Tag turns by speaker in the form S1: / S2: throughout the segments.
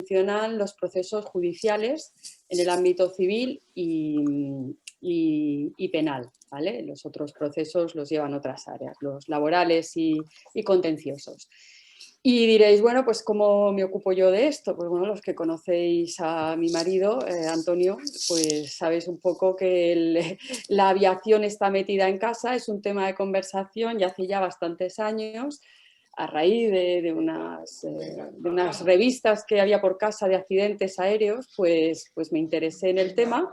S1: funcionan los procesos judiciales en el ámbito civil y penal, ¿vale? Los otros procesos los llevan otras áreas, los laborales y contenciosos. Y diréis, bueno, pues ¿cómo me ocupo yo de esto? Pues bueno, los que conocéis a mi marido, Antonio, pues sabéis un poco que la aviación está metida en casa, es un tema de conversación y hace ya bastantes años, a raíz de unas revistas que había por casa de accidentes aéreos, pues me interesé en el tema.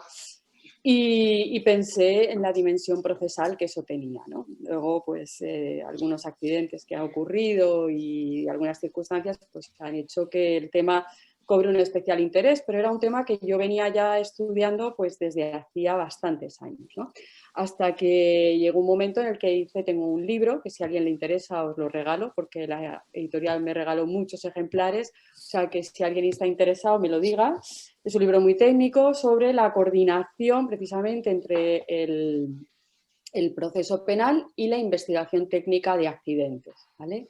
S1: Y pensé en la dimensión procesal que eso tenía, ¿no? Luego, pues, algunos accidentes que han ocurrido y algunas circunstancias pues, han hecho que el tema cobre un especial interés, pero era un tema que yo venía ya estudiando pues, desde hacía bastantes años, ¿no? Hasta que llegó un momento en el que tengo un libro, que si a alguien le interesa os lo regalo, porque la editorial me regaló muchos ejemplares, o sea que si alguien está interesado me lo diga. Es un libro muy técnico sobre la coordinación precisamente entre el proceso penal y la investigación técnica de accidentes, ¿vale?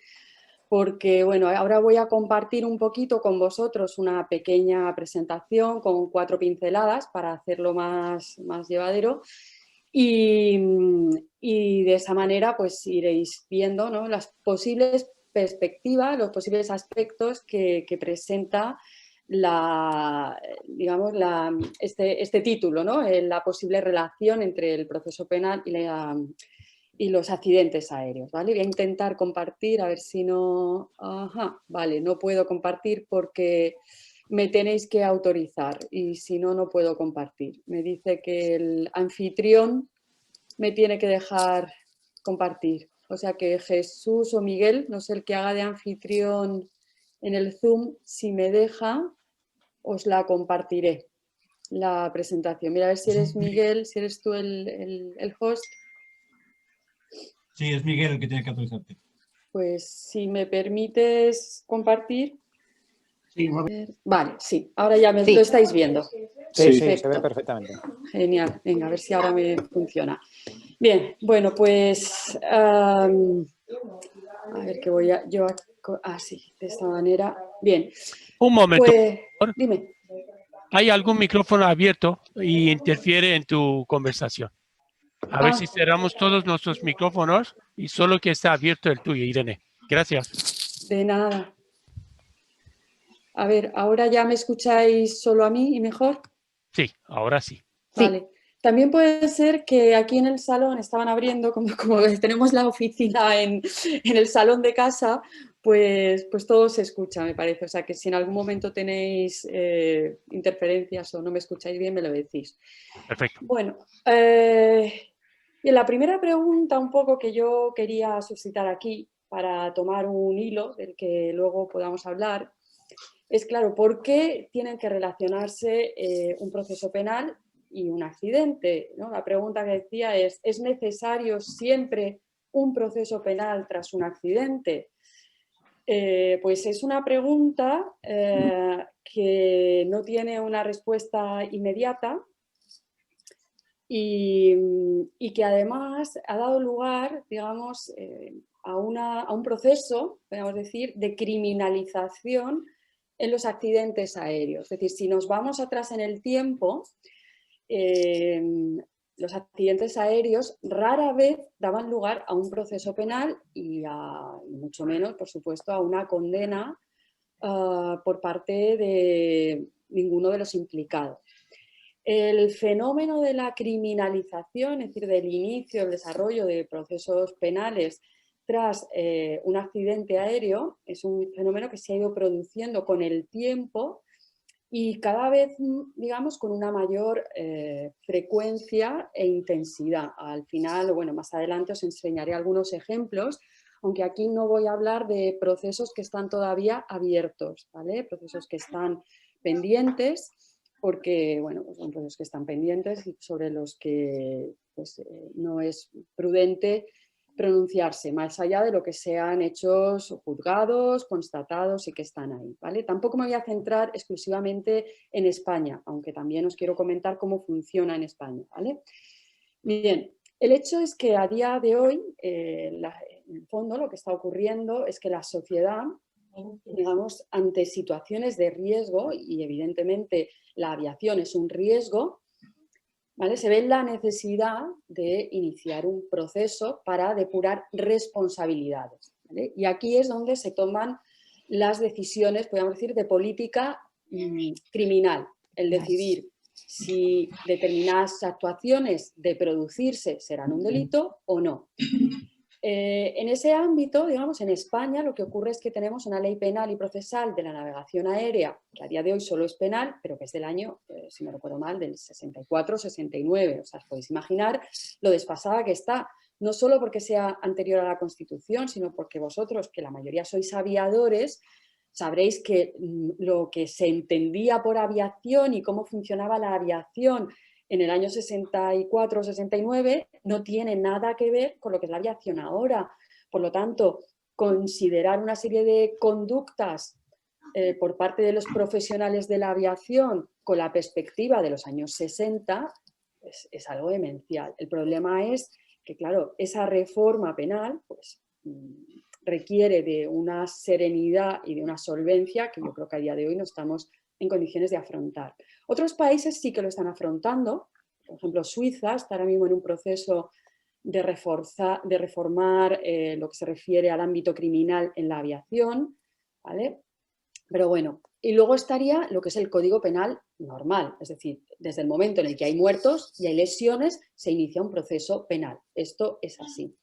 S1: Porque, bueno, ahora voy a compartir un poquito con vosotros una pequeña presentación con 4 pinceladas para hacerlo más llevadero y de esa manera pues iréis viendo, ¿no?, las posibles perspectivas, los posibles aspectos que presenta digamos, este título, ¿no?, la posible relación entre el proceso penal y los accidentes aéreos, ¿vale? Voy a intentar compartir, a ver si no... Ajá, vale, no puedo compartir porque me tenéis que autorizar y si no, no puedo compartir. Me dice que el anfitrión me tiene que dejar compartir. O sea que Jesús o Miguel, no sé, el que haga de anfitrión en el Zoom, si me deja, os la compartiré, la presentación. Mira, a ver si eres Miguel, si eres tú el host.
S2: Sí, es Miguel el que tiene que autorizarte.
S1: Pues si me permites compartir.
S3: Sí,
S1: vale, sí, ahora ya lo estáis viendo.
S4: Sí, sí, se ve perfectamente.
S1: Genial, venga, a ver si ahora me funciona. Bien, bueno, pues a ver que voy a yo sí, de esta manera. Bien.
S3: Un momento.
S1: Pues, dime.
S3: Hay algún micrófono abierto y interfiere en tu conversación. A ver si cerramos todos nuestros micrófonos y solo que está abierto el tuyo, Irene. Gracias.
S1: De nada. A ver, ¿ahora ya me escucháis solo a mí y mejor?
S3: Sí, ahora sí.
S1: Vale. También puede ser que aquí en el salón estaban abriendo, como tenemos la oficina en el salón de casa, pues todo se escucha, me parece. O sea que si en algún momento tenéis interferencias o no me escucháis bien, me lo decís.
S3: Perfecto.
S1: Bueno, y la primera pregunta un poco que yo quería suscitar aquí para tomar un hilo del que luego podamos hablar es, claro, ¿por qué tienen que relacionarse un proceso penal y un accidente, ¿no? La pregunta que decía ¿es necesario siempre un proceso penal tras un accidente? Pues es una pregunta que no tiene una respuesta inmediata y que además ha dado lugar, digamos, a un proceso, podemos decir, de criminalización en los accidentes aéreos. Es decir, si nos vamos atrás en el tiempo, los accidentes aéreos rara vez daban lugar a un proceso penal y mucho menos, por supuesto, a una condena por parte de ninguno de los implicados. El fenómeno de la criminalización, es decir, del inicio, el desarrollo de procesos penales tras un accidente aéreo, es un fenómeno que se ha ido produciendo con el tiempo y cada vez, digamos, con una mayor frecuencia e intensidad. Al final, bueno, más adelante os enseñaré algunos ejemplos, aunque aquí no voy a hablar de procesos que están todavía abiertos, ¿vale? Procesos que están pendientes, porque, bueno, pues son procesos que están pendientes y sobre los que pues, no es prudente pronunciarse, más allá de lo que sean hechos juzgados, constatados y que están ahí, ¿vale? Tampoco me voy a centrar exclusivamente en España, aunque también os quiero comentar cómo funciona en España, ¿vale? Bien, el hecho es que a día de hoy, en el fondo, lo que está ocurriendo es que la sociedad digamos, ante situaciones de riesgo, y evidentemente la aviación es un riesgo, ¿vale? Se ve la necesidad de iniciar un proceso para depurar responsabilidades, ¿vale? Y aquí es donde se toman las decisiones, podríamos decir, de política criminal, el decidir si determinadas actuaciones de producirse serán un delito o no. En ese ámbito, digamos, en España lo que ocurre es que tenemos una ley penal y procesal de la navegación aérea, que a día de hoy solo es penal, pero que es del año, si no recuerdo mal, del 64-69. O sea, os podéis imaginar lo desfasada que está, no solo porque sea anterior a la Constitución, sino porque vosotros, que la mayoría sois aviadores, sabréis que lo que se entendía por aviación y cómo funcionaba la aviación en el año 64-69 no tiene nada que ver con lo que es la aviación ahora. Por lo tanto, considerar una serie de conductas por parte de los profesionales de la aviación con la perspectiva de los años 60 es algo demencial. El problema es que, claro, esa reforma penal pues, requiere de una serenidad y de una solvencia que yo creo que a día de hoy no estamos en condiciones de afrontar. Otros países sí que lo están afrontando, por ejemplo Suiza está ahora mismo en un proceso de reformar lo que se refiere al ámbito criminal en la aviación, ¿vale? Pero bueno, y luego estaría lo que es el Código Penal normal, es decir, desde el momento en el que hay muertos y hay lesiones se inicia un proceso penal, esto es así,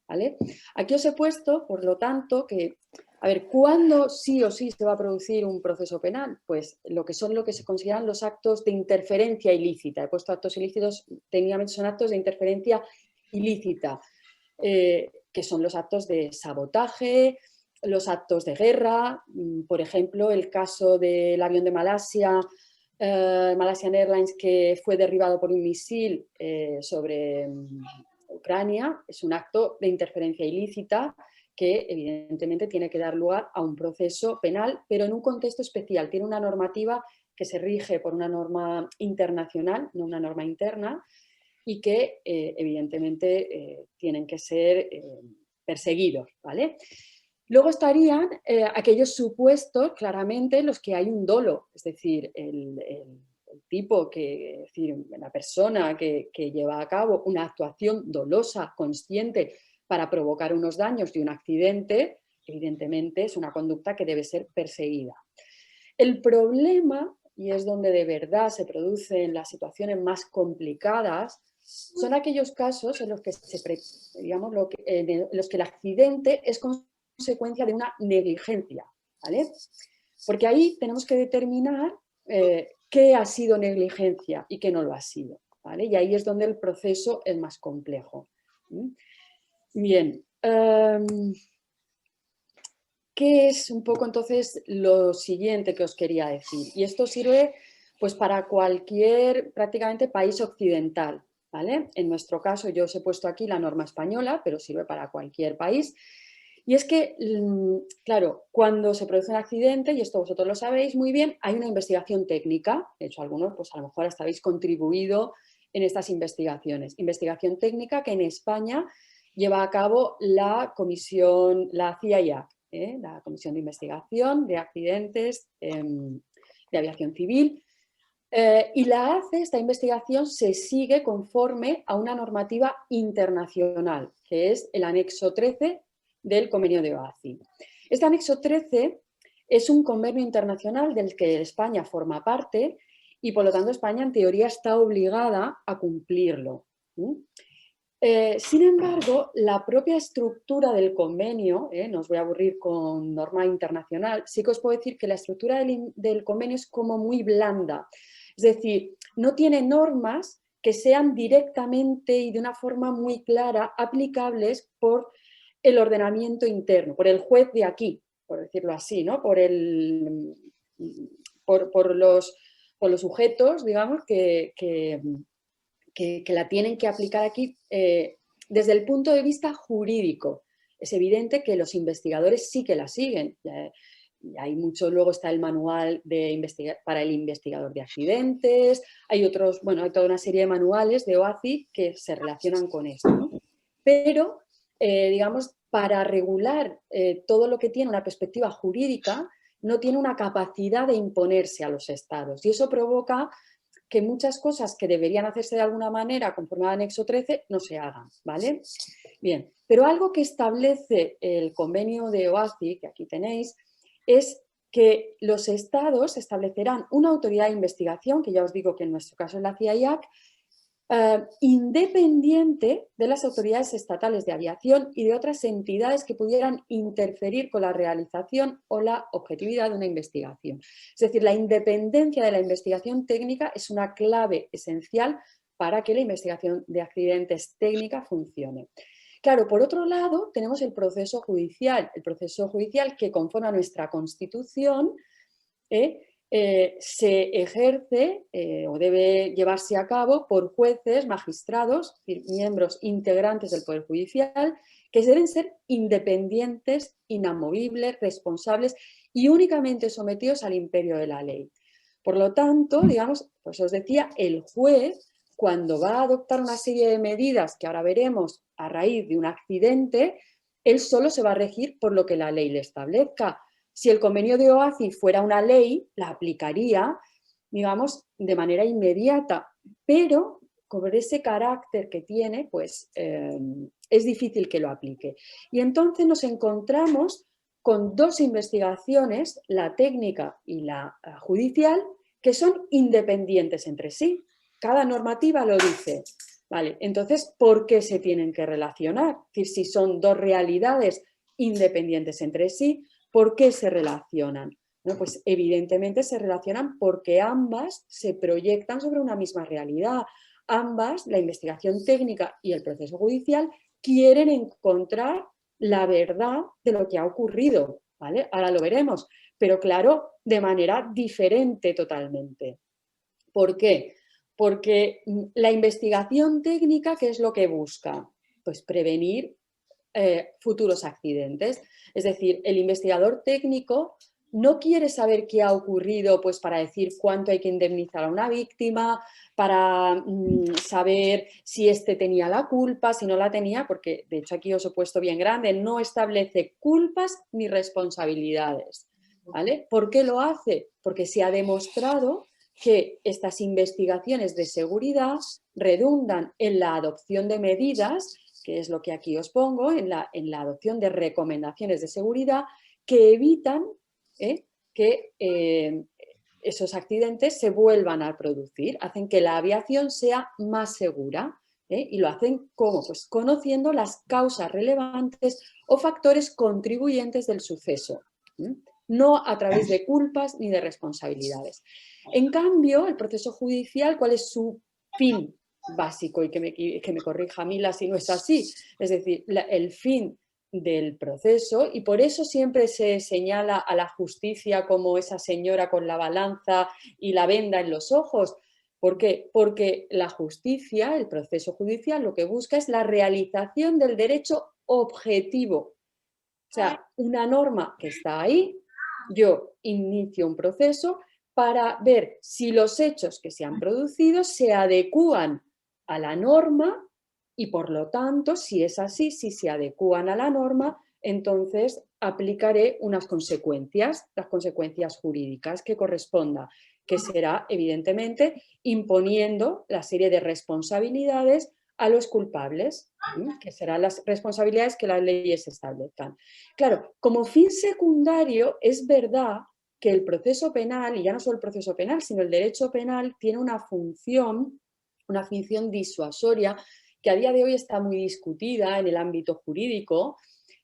S1: ¿vale? Aquí os he puesto, por lo tanto, que a ver, ¿cuándo sí o sí se va a producir un proceso penal? Pues lo que se consideran los actos de interferencia ilícita. He puesto actos ilícitos, técnicamente son actos de interferencia ilícita, que son los actos de sabotaje, los actos de guerra, por ejemplo, el caso del avión de Malasia, Malaysian Airlines, que fue derribado por un misil sobre Ucrania, es un acto de interferencia ilícita que evidentemente tiene que dar lugar a un proceso penal, pero en un contexto especial. Tiene una normativa que se rige por una norma internacional, no una norma interna, y que evidentemente tienen que ser perseguidos, ¿vale? Luego estarían aquellos supuestos, claramente, en los que hay un dolo, es decir, el tipo es decir, la persona que lleva a cabo una actuación dolosa, consciente, para provocar unos daños de un accidente, evidentemente es una conducta que debe ser perseguida. El problema, y es donde de verdad se producen las situaciones más complicadas, son aquellos casos en los que, el accidente es consecuencia de una negligencia, ¿vale? Porque ahí tenemos que determinar qué ha sido negligencia y qué no lo ha sido, ¿vale? Y ahí es donde el proceso es más complejo. Bien, ¿qué es un poco entonces lo siguiente que os quería decir? Y esto sirve pues para cualquier prácticamente país occidental, ¿vale? En nuestro caso yo os he puesto aquí la norma española, pero sirve para cualquier país. Y es que, claro, cuando se produce un accidente, y esto vosotros lo sabéis muy bien, hay una investigación técnica, de hecho algunos pues a lo mejor hasta habéis contribuido en estas investigaciones. Investigación técnica que en España lleva a cabo la comisión, la CIA, la Comisión de Investigación de Accidentes de Aviación Civil, y esta investigación se sigue conforme a una normativa internacional, que es el anexo 13 del convenio de OACI. Este anexo 13 es un convenio internacional del que España forma parte y por lo tanto España en teoría está obligada a cumplirlo. Sin embargo, la propia estructura del convenio, no os voy a aburrir con norma internacional, sí que os puedo decir que la estructura del convenio es como muy blanda. Es decir, no tiene normas que sean directamente y de una forma muy clara aplicables por el ordenamiento interno, por el juez de aquí, por decirlo así, ¿no? por los sujetos, digamos, que la tienen que aplicar aquí desde el punto de vista jurídico. Es evidente que los investigadores sí que la siguen. Hay mucho, luego está el manual para el investigador de accidentes, hay otros, bueno, hay toda una serie de manuales de OACI que se relacionan con esto, ¿no? Pero, digamos, para regular todo lo que tiene una perspectiva jurídica, no tiene una capacidad de imponerse a los estados. Y eso provoca que muchas cosas que deberían hacerse de alguna manera conforme al anexo 13 no se hagan, ¿vale? Bien, pero algo que establece el convenio de OACI, que aquí tenéis, es que los estados establecerán una autoridad de investigación, que ya os digo que en nuestro caso es la CIAIAC, independiente de las autoridades estatales de aviación y de otras entidades que pudieran interferir con la realización o la objetividad de una investigación. Es decir, la independencia de la investigación técnica es una clave esencial para que la investigación de accidentes técnica funcione. Claro, por otro lado, tenemos el proceso judicial que conforme a nuestra Constitución se ejerce o debe llevarse a cabo por jueces, magistrados, miembros integrantes del Poder Judicial, que deben ser independientes, inamovibles, responsables y únicamente sometidos al imperio de la ley. Por lo tanto, digamos, pues os decía, el juez, cuando va a adoptar una serie de medidas que ahora veremos a raíz de un accidente, él solo se va a regir por lo que la ley le establezca. Si el convenio de OACI fuera una ley, la aplicaría, digamos, de manera inmediata, pero con ese carácter que tiene, pues es difícil que lo aplique. Y entonces nos encontramos con dos investigaciones, la técnica y la judicial, que son independientes entre sí. Cada normativa lo dice. Vale, entonces, ¿por qué se tienen que relacionar? Es decir, si son dos realidades independientes entre sí, ¿por qué se relacionan? Bueno, pues evidentemente se relacionan porque ambas se proyectan sobre una misma realidad. Ambas, la investigación técnica y el proceso judicial, quieren encontrar la verdad de lo que ha ocurrido, ¿vale? Ahora lo veremos, pero claro, de manera diferente totalmente. ¿Por qué? Porque la investigación técnica, ¿qué es lo que busca? Pues prevenir futuros accidentes. Es decir, el investigador técnico no quiere saber qué ha ocurrido pues para decir cuánto hay que indemnizar a una víctima, para saber si éste tenía la culpa, si no la tenía, porque de hecho aquí os he puesto bien grande, no establece culpas ni responsabilidades. ¿Vale? ¿Por qué lo hace? Porque se ha demostrado que estas investigaciones de seguridad redundan en la adopción de medidas, que es lo que aquí os pongo, en la adopción de recomendaciones de seguridad que evitan que esos accidentes se vuelvan a producir, hacen que la aviación sea más segura. Y lo hacen ¿cómo? Pues conociendo las causas relevantes o factores contribuyentes del suceso, no a través de culpas ni de responsabilidades. En cambio, el proceso judicial, ¿cuál es su fin básico? Y que me corrija Mila si no es así. Es decir, el fin del proceso, y por eso siempre se señala a la justicia como esa señora con la balanza y la venda en los ojos. ¿Por qué? Porque la justicia, el proceso judicial, lo que busca es la realización del derecho objetivo. O sea, una norma que está ahí, yo inicio un proceso para ver si los hechos que se han producido se adecúan a la norma y, por lo tanto, si es así, si se adecúan a la norma, entonces aplicaré unas consecuencias, las consecuencias jurídicas que corresponda, que será, evidentemente, imponiendo la serie de responsabilidades a los culpables, que serán las responsabilidades que las leyes establezcan. Claro, como fin secundario es verdad que el proceso penal, y ya no solo el proceso penal, sino el derecho penal, tiene una función disuasoria que a día de hoy está muy discutida en el ámbito jurídico,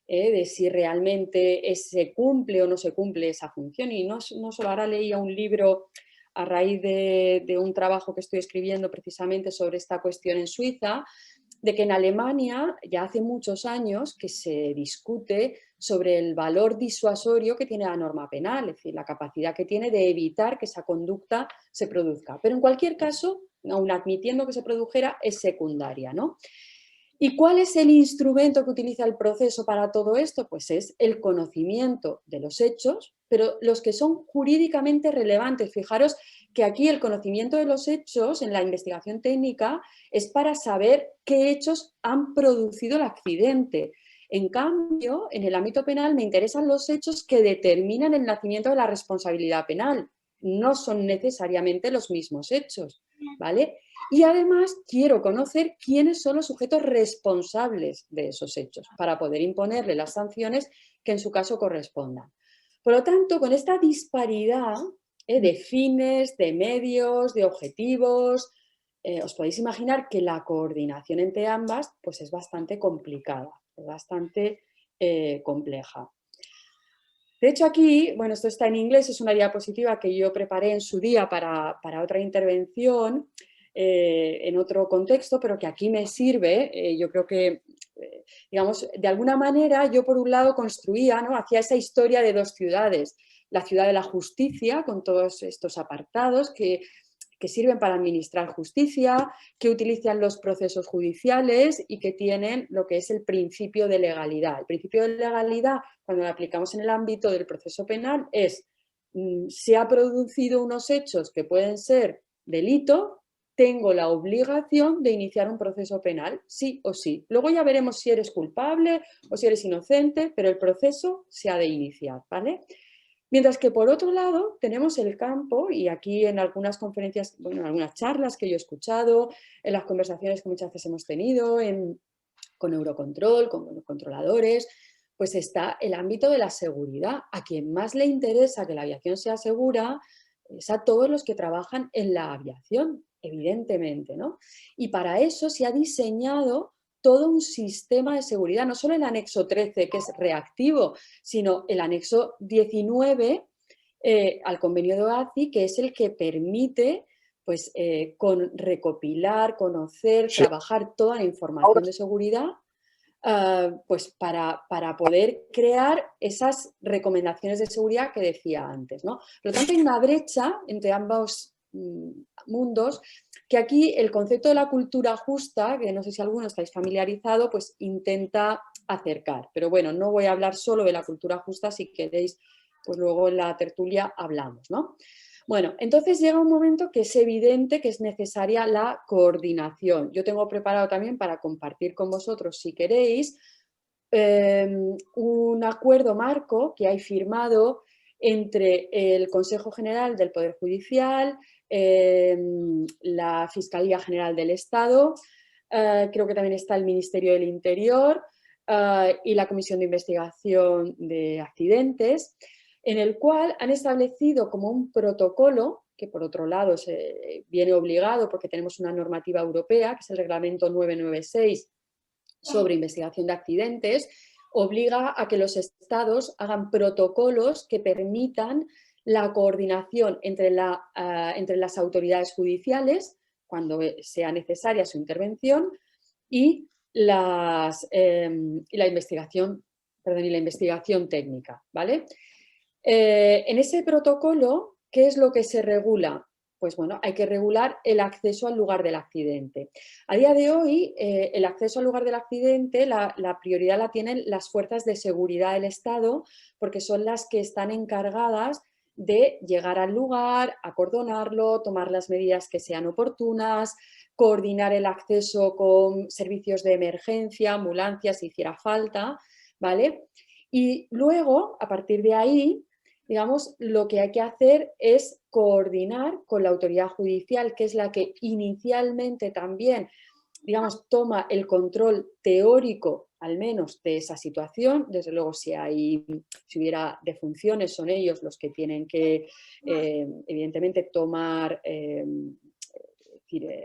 S1: de si realmente se cumple o no se cumple esa función. Y no solo, ahora leía un libro a raíz de un trabajo que estoy escribiendo precisamente sobre esta cuestión en Suiza, de que en Alemania ya hace muchos años que se discute sobre el valor disuasorio que tiene la norma penal, es decir, la capacidad que tiene de evitar que esa conducta se produzca. Pero en cualquier caso, aun admitiendo que se produjera, es secundaria, ¿no? ¿Y cuál es el instrumento que utiliza el proceso para todo esto? Pues es el conocimiento de los hechos, pero los que son jurídicamente relevantes. Fijaros que aquí el conocimiento de los hechos en la investigación técnica es para saber qué hechos han producido el accidente. En cambio, en el ámbito penal me interesan los hechos que determinan el nacimiento de la responsabilidad penal. No son necesariamente los mismos hechos, ¿vale? Y además quiero conocer quiénes son los sujetos responsables de esos hechos para poder imponerle las sanciones que en su caso correspondan. Por lo tanto, con esta disparidad de fines, de medios, de objetivos, os podéis imaginar que la coordinación entre ambas pues es bastante complicada, es bastante compleja. De hecho aquí, bueno, esto está en inglés, es una diapositiva que yo preparé en su día para otra intervención en otro contexto, pero que aquí me sirve. Yo creo que, digamos, de alguna manera yo por un lado construía, ¿no?, hacía esa historia de dos ciudades, la ciudad de la justicia con todos estos apartados que sirven para administrar justicia, que utilizan los procesos judiciales y que tienen lo que es el principio de legalidad. El principio de legalidad, cuando lo aplicamos en el ámbito del proceso penal, es se ha producido unos hechos que pueden ser delito, tengo la obligación de iniciar un proceso penal, sí o sí. Luego ya veremos si eres culpable o si eres inocente, pero el proceso se ha de iniciar, ¿vale? Mientras que por otro lado tenemos el campo, y aquí en algunas conferencias, bueno, en algunas charlas que yo he escuchado, en las conversaciones que muchas veces hemos tenido con Eurocontrol, con controladores, pues está el ámbito de la seguridad. A quien más le interesa que la aviación sea segura es a todos los que trabajan en la aviación, evidentemente, ¿no? Y para eso se ha diseñado todo un sistema de seguridad, no solo el anexo 13, que es reactivo, sino el anexo 19 al convenio de OACI, que es el que permite pues, recopilar, conocer, trabajar toda la información de seguridad pues para poder crear esas recomendaciones de seguridad que decía antes, ¿no? Por lo tanto, hay una brecha entre ambos mundos que aquí el concepto de la cultura justa, que no sé si alguno estáis familiarizado, pues intenta acercar. Pero bueno, no voy a hablar solo de la cultura justa, si queréis, pues luego en la tertulia hablamos, ¿no? Bueno, entonces llega un momento que es evidente que es necesaria la coordinación. Yo tengo preparado también para compartir con vosotros, si queréis, un acuerdo marco que hay firmado entre el Consejo General del Poder Judicial, la Fiscalía General del Estado, creo que también está el Ministerio del Interior y la Comisión de Investigación de Accidentes, en el cual han establecido como un protocolo, que por otro lado se viene obligado porque tenemos una normativa europea, que es el Reglamento 996 sobre investigación de accidentes, obliga a que los estados hagan protocolos que permitan la coordinación entre las autoridades judiciales, cuando sea necesaria su intervención, y la investigación técnica, ¿vale? En ese protocolo, ¿qué es lo que se regula? Pues bueno, hay que regular el acceso al lugar del accidente. A día de hoy, el acceso al lugar del accidente, la prioridad la tienen las fuerzas de seguridad del Estado, porque son las que están encargadas de llegar al lugar, acordonarlo, tomar las medidas que sean oportunas, coordinar el acceso con servicios de emergencia, ambulancias si hiciera falta, ¿vale? Y luego, a partir de ahí, digamos, lo que hay que hacer es coordinar con la autoridad judicial, que es la que inicialmente también, digamos, toma el control teórico, al menos, de esa situación. Desde luego, si hubiera defunciones, son ellos los que tienen que, evidentemente, tomar,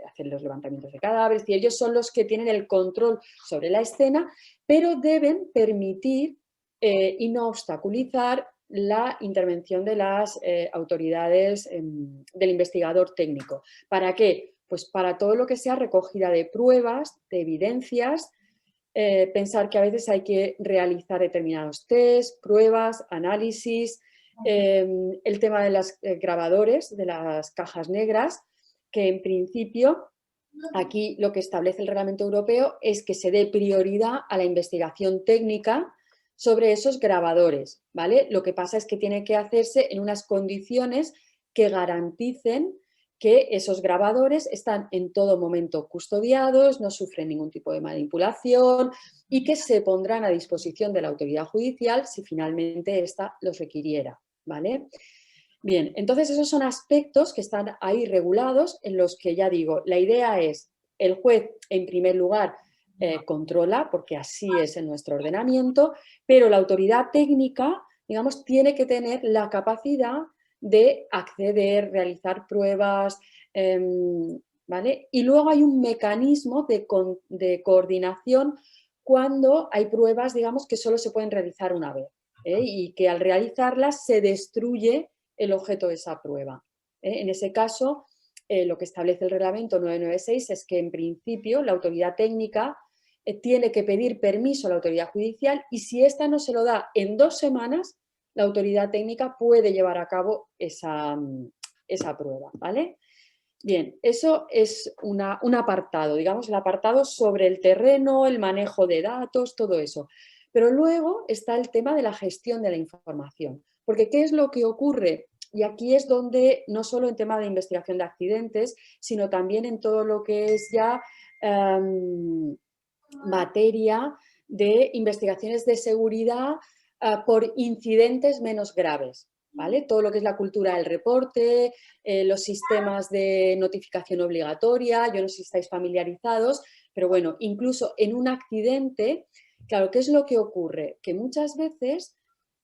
S1: hacer los levantamientos de cadáveres, y ellos son los que tienen el control sobre la escena, pero deben permitir y no obstaculizar la intervención de las autoridades del investigador técnico. ¿Para qué? Pues para todo lo que sea recogida de pruebas, de evidencias, pensar que a veces hay que realizar determinados test, pruebas, análisis, el tema de los grabadores, de las cajas negras, que en principio aquí lo que establece el Reglamento Europeo es que se dé prioridad a la investigación técnica sobre esos grabadores, ¿vale? Lo que pasa es que tiene que hacerse en unas condiciones que garanticen que esos grabadores están en todo momento custodiados, no sufren ningún tipo de manipulación y que se pondrán a disposición de la autoridad judicial si finalmente ésta los requiriera, ¿vale? Bien, entonces esos son aspectos que están ahí regulados en los que ya digo, la idea es, el juez en primer lugar controla, porque así es en nuestro ordenamiento, pero la autoridad técnica, digamos, tiene que tener la capacidad de acceder, realizar pruebas, ¿vale? Y luego hay un mecanismo de coordinación cuando hay pruebas, digamos, que solo se pueden realizar una vez, y que al realizarlas se destruye el objeto de esa prueba. En ese caso, lo que establece el reglamento 996 es que en principio la autoridad técnica tiene que pedir permiso a la autoridad judicial y si ésta no se lo da en 2 semanas, la autoridad técnica puede llevar a cabo esa prueba, ¿vale? Bien, eso es un apartado, digamos, el apartado sobre el terreno, el manejo de datos, todo eso. Pero luego está el tema de la gestión de la información, porque ¿qué es lo que ocurre? Y aquí es donde, no solo en tema de investigación de accidentes, sino también en todo lo que es ya materia de investigaciones de seguridad por incidentes menos graves, ¿vale? Todo lo que es la cultura del reporte, los sistemas de notificación obligatoria, yo no sé si estáis familiarizados, pero bueno, incluso en un accidente, claro, ¿qué es lo que ocurre? Que muchas veces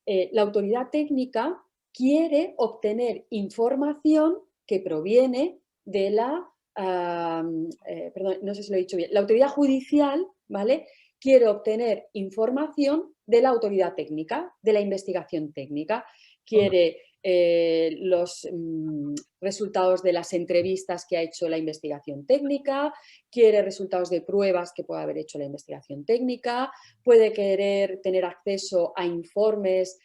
S1: la autoridad técnica quiere obtener información que proviene de la, perdón, no sé si lo he dicho bien, la autoridad judicial, ¿vale? Quiere obtener información de la autoridad técnica, de la investigación técnica, quiere los resultados de las entrevistas que ha hecho la investigación técnica, quiere resultados de pruebas que pueda haber hecho la investigación técnica, puede querer tener acceso a informes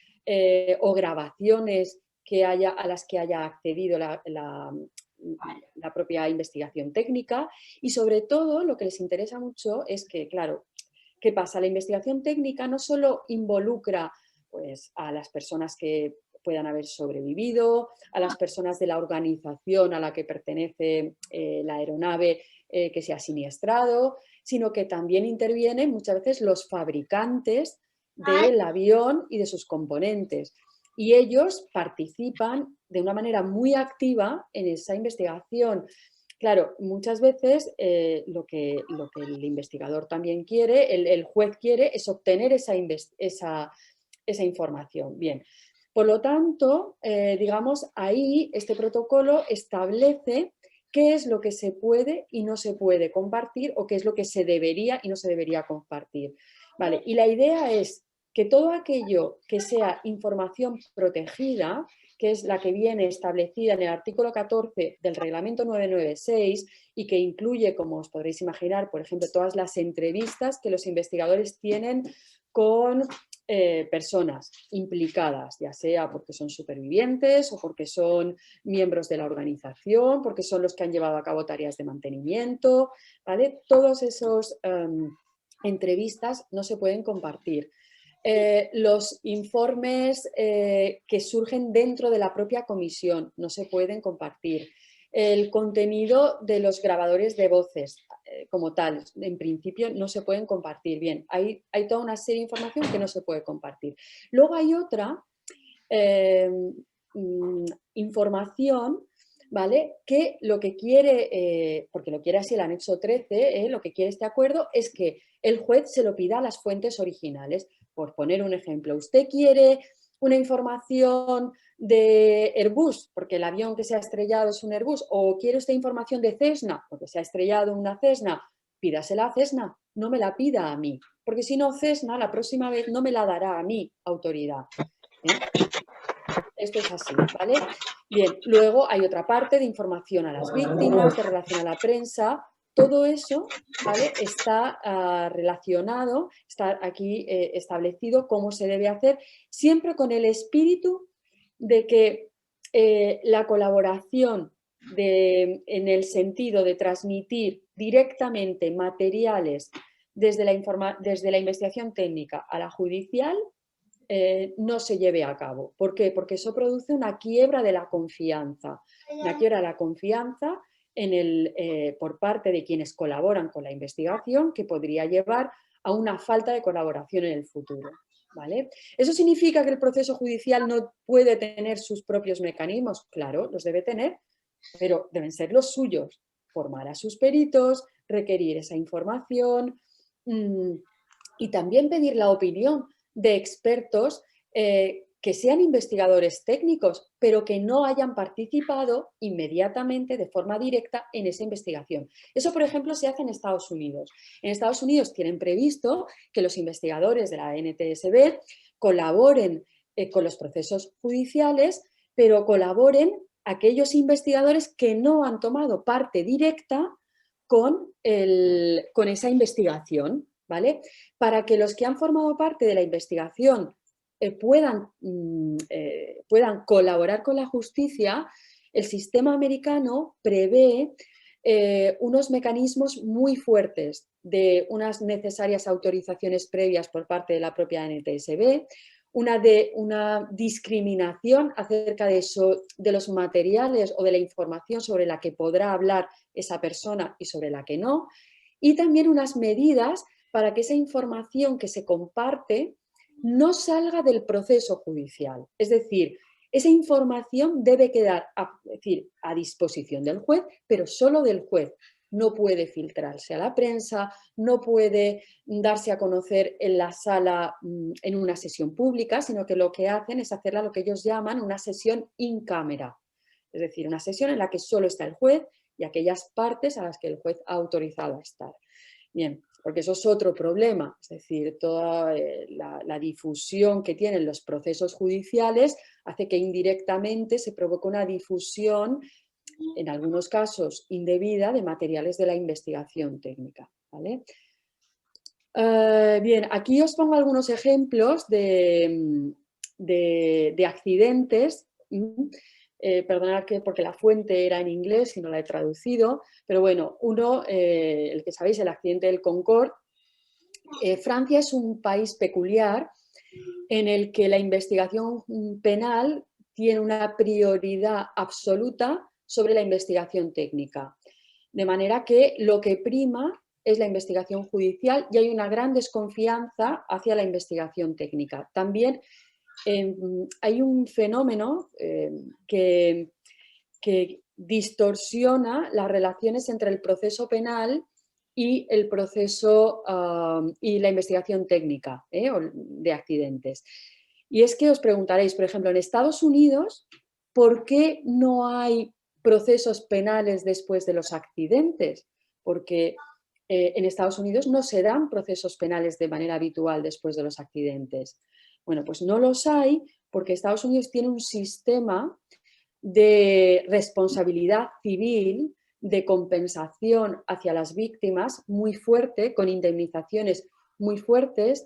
S1: o grabaciones a las que haya accedido la propia investigación técnica y sobre todo lo que les interesa mucho es que, claro, ¿qué pasa? La investigación técnica no solo involucra pues, a las personas que puedan haber sobrevivido, a las personas de la organización a la que pertenece la aeronave que se ha siniestrado, sino que también intervienen muchas veces los fabricantes del avión y de sus componentes. Y ellos participan de una manera muy activa en esa investigación. Claro, muchas veces lo que el investigador también quiere, el juez quiere, es obtener esa información. Bien, por lo tanto, digamos, ahí este protocolo establece qué es lo que se puede y no se puede compartir o qué es lo que se debería y no se debería compartir. Vale, y la idea es que todo aquello que sea información protegida, que es la que viene establecida en el artículo 14 del reglamento 996 y que incluye, como os podréis imaginar, por ejemplo, todas las entrevistas que los investigadores tienen con personas implicadas, ya sea porque son supervivientes o porque son miembros de la organización, porque son los que han llevado a cabo tareas de mantenimiento, ¿vale? Todos esos entrevistas no se pueden compartir. Los informes que surgen dentro de la propia comisión no se pueden compartir. El contenido de los grabadores de voces como tal, en principio no se pueden compartir. Bien, hay toda una serie de información que no se puede compartir. Luego hay otra información, ¿vale? Que lo que quiere, porque lo quiere así el anexo 13, lo que quiere este acuerdo es que el juez se lo pida a las fuentes originales. Por poner un ejemplo, usted quiere una información de Airbus, porque el avión que se ha estrellado es un Airbus, o quiere usted información de Cessna, porque se ha estrellado una Cessna, pídasela a Cessna, no me la pida a mí, porque si no Cessna la próxima vez no me la dará a mí, autoridad. Esto es así, ¿vale? Bien, luego hay otra parte de información a las víctimas, de relación a la prensa. Todo eso, ¿vale? Está relacionado, está aquí establecido cómo se debe hacer, siempre con el espíritu de que la colaboración en el sentido de transmitir directamente materiales desde la investigación técnica a la judicial no se lleve a cabo. ¿Por qué? Porque eso produce una quiebra de la confianza. Una quiebra de la confianza por parte de quienes colaboran con la investigación, que podría llevar a una falta de colaboración en el futuro. ¿Vale? ¿Eso significa que el proceso judicial no puede tener sus propios mecanismos? Claro, los debe tener, pero deben ser los suyos. Formar a sus peritos, requerir esa información y también pedir la opinión de expertos que sean investigadores técnicos, pero que no hayan participado inmediatamente, de forma directa, en esa investigación. Eso, por ejemplo, se hace en Estados Unidos. En Estados Unidos tienen previsto que los investigadores de la NTSB colaboren con los procesos judiciales, pero colaboren aquellos investigadores que no han tomado parte directa con esa investigación, ¿vale? Para que los que han formado parte de la investigación puedan colaborar con la justicia, el sistema americano prevé unos mecanismos muy fuertes de unas necesarias autorizaciones previas por parte de la propia NTSB, una discriminación acerca de los materiales o de la información sobre la que podrá hablar esa persona y sobre la que no, y también unas medidas para que esa información que se comparte no salga del proceso judicial. Es decir, esa información debe quedar a disposición del juez, pero solo del juez. No puede filtrarse a la prensa, no puede darse a conocer en la sala en una sesión pública, sino que lo que hacen es hacerla lo que ellos llaman una sesión in camera. Es decir, una sesión en la que solo está el juez y aquellas partes a las que el juez ha autorizado a estar. Bien, porque eso es otro problema, es decir, toda la difusión que tienen los procesos judiciales hace que indirectamente se provoque una difusión, en algunos casos indebida, de materiales de la investigación técnica, ¿vale? Bien, aquí os pongo algunos ejemplos de accidentes. Perdonad porque la fuente era en inglés y no la he traducido, pero bueno, el que sabéis, el accidente del Concorde. Francia es un país peculiar en el que la investigación penal tiene una prioridad absoluta sobre la investigación técnica. De manera que lo que prima es la investigación judicial y hay una gran desconfianza hacia la investigación técnica. También hay un fenómeno que distorsiona las relaciones entre el proceso penal y el proceso y la investigación técnica de accidentes. Y es que os preguntaréis, por ejemplo, en Estados Unidos, ¿por qué no hay procesos penales después de los accidentes? Porque en Estados Unidos no se dan procesos penales de manera habitual después de los accidentes. Bueno, pues no los hay porque Estados Unidos tiene un sistema de responsabilidad civil, de compensación hacia las víctimas muy fuerte, con indemnizaciones muy fuertes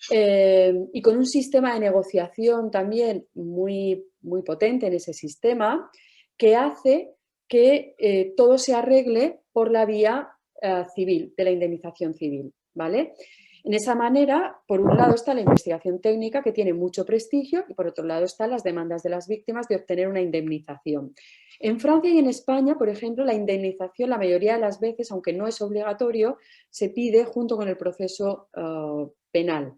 S1: y con un sistema de negociación también muy, muy potente en ese sistema, que hace que todo se arregle por la vía civil, de la indemnización civil, ¿vale? En esa manera, por un lado está la investigación técnica, que tiene mucho prestigio, y por otro lado están las demandas de las víctimas de obtener una indemnización. En Francia y en España, por ejemplo, la indemnización la mayoría de las veces, aunque no es obligatorio, se pide junto con el proceso penal,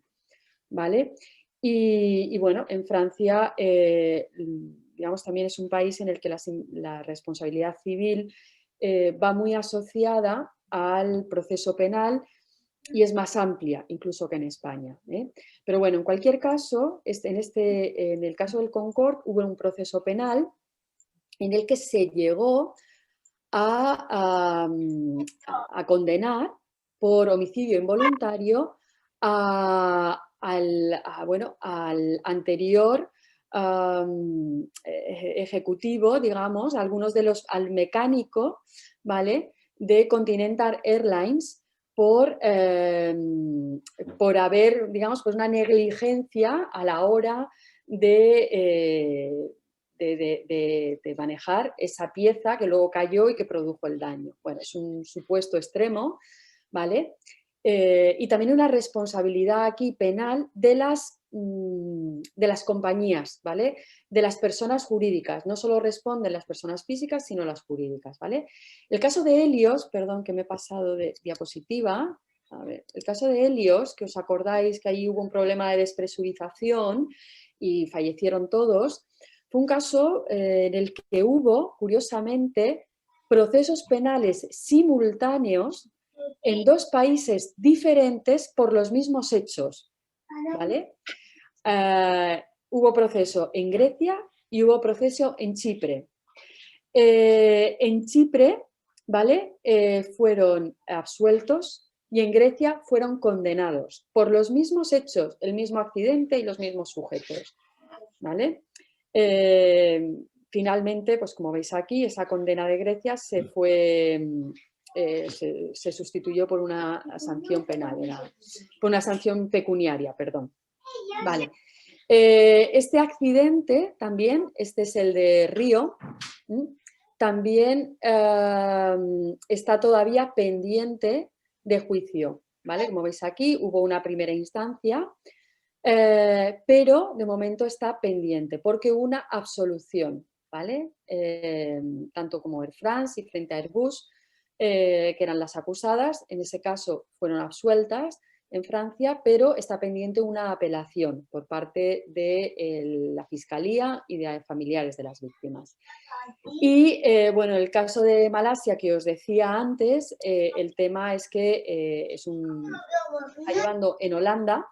S1: ¿vale? Y bueno, en Francia, digamos, también es un país en el que la responsabilidad civil va muy asociada al proceso penal y es más amplia incluso que en España. Pero bueno, en cualquier caso, en el caso del Concorde hubo un proceso penal en el que se llegó a condenar por homicidio involuntario al anterior ejecutivo, digamos, al mecánico, ¿vale?, de Continental Airlines, por haber, digamos, pues una negligencia a la hora de manejar esa pieza que luego cayó y que produjo el daño. Bueno, es un supuesto extremo, ¿vale? Y también una responsabilidad aquí penal de las las compañías, ¿vale? De las personas jurídicas. No solo responden las personas físicas, sino las jurídicas, ¿vale? El caso de Helios, perdón que me he pasado de diapositiva. A ver, el caso de Helios, que os acordáis que ahí hubo un problema de despresurización y fallecieron todos, fue un caso en el que hubo, curiosamente, procesos penales simultáneos en dos países diferentes por los mismos hechos, ¿vale? Hubo proceso en Grecia y hubo proceso en Chipre. En Chipre, ¿vale? Fueron absueltos y en Grecia fueron condenados por los mismos hechos, el mismo accidente y los mismos sujetos, ¿vale? Finalmente, pues como veis aquí, esa condena de Grecia se sustituyó por una sanción penal, por una sanción pecuniaria, perdón. Vale. Este accidente también, este es el de Río, también está todavía pendiente de juicio, ¿vale? Como veis aquí, hubo una primera instancia, pero de momento está pendiente porque hubo una absolución, ¿vale? Tanto como Air France y frente a Airbus, que eran las acusadas, en ese caso fueron absueltas en Francia, pero está pendiente una apelación por parte de la Fiscalía y de familiares de las víctimas. Y bueno, el caso de Malasia que os decía antes, el tema es que está llevando en Holanda,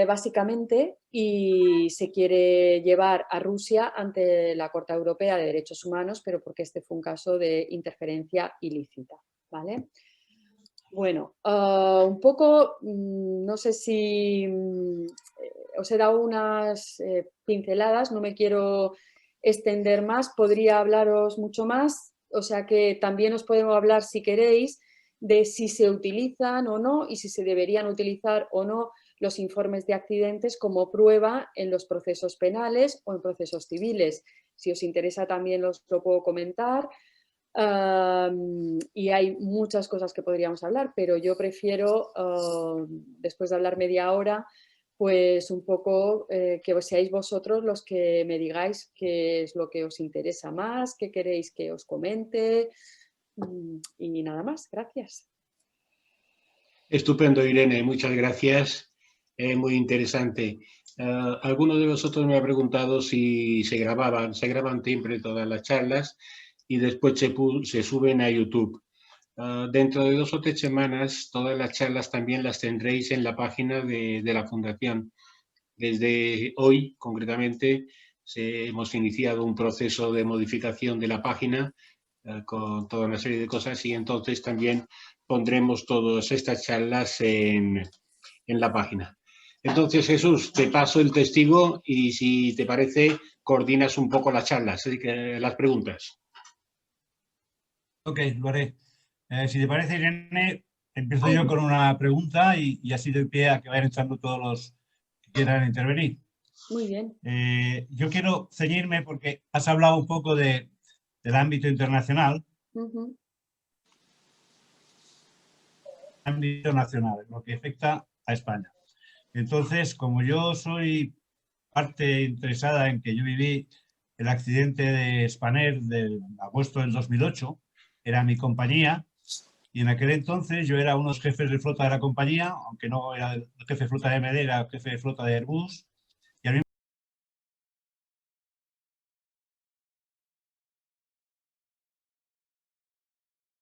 S1: básicamente, y se quiere llevar a Rusia ante la Corte Europea de Derechos Humanos, pero porque este fue un caso de interferencia ilícita, ¿vale? Bueno, un poco, no sé si os he dado unas pinceladas, no me quiero extender más, podría hablaros mucho más, o sea que también os podemos hablar, si queréis, de si se utilizan o no y si se deberían utilizar o no los informes de accidentes como prueba en los procesos penales o en procesos civiles. Si os interesa también os lo puedo comentar. Y hay muchas cosas que podríamos hablar, pero yo prefiero, después de hablar media hora, pues un poco que seáis vosotros los que me digáis qué es lo que os interesa más, qué queréis que os comente y nada más. Gracias.
S2: Estupendo, Irene, muchas gracias. Muy interesante. Alguno de vosotros me ha preguntado si se graban siempre todas las charlas y después se suben a YouTube. Dentro de 2 o 3 semanas, todas las charlas también las tendréis en la página de la Fundación. Desde hoy, concretamente, hemos iniciado un proceso de modificación de la página con toda una serie de cosas y entonces también pondremos todas estas charlas en la página. Entonces, Jesús, te paso el testigo y si te parece, coordinas un poco las charlas, las preguntas.
S5: Ok, lo haré. Si te parece, Irene, empiezo yo con una pregunta y así doy pie a que vayan echando todos los que quieran intervenir.
S1: Muy bien.
S5: Yo quiero ceñirme porque has hablado un poco del ámbito internacional. Ámbito nacional, lo que afecta a España. Entonces, como yo soy parte interesada en que yo viví el accidente de Spanair de agosto del 2008, era mi compañía, y en aquel entonces yo era uno de los jefes de flota de la compañía, aunque no era el jefe de flota de MD, era el jefe de flota de Airbus,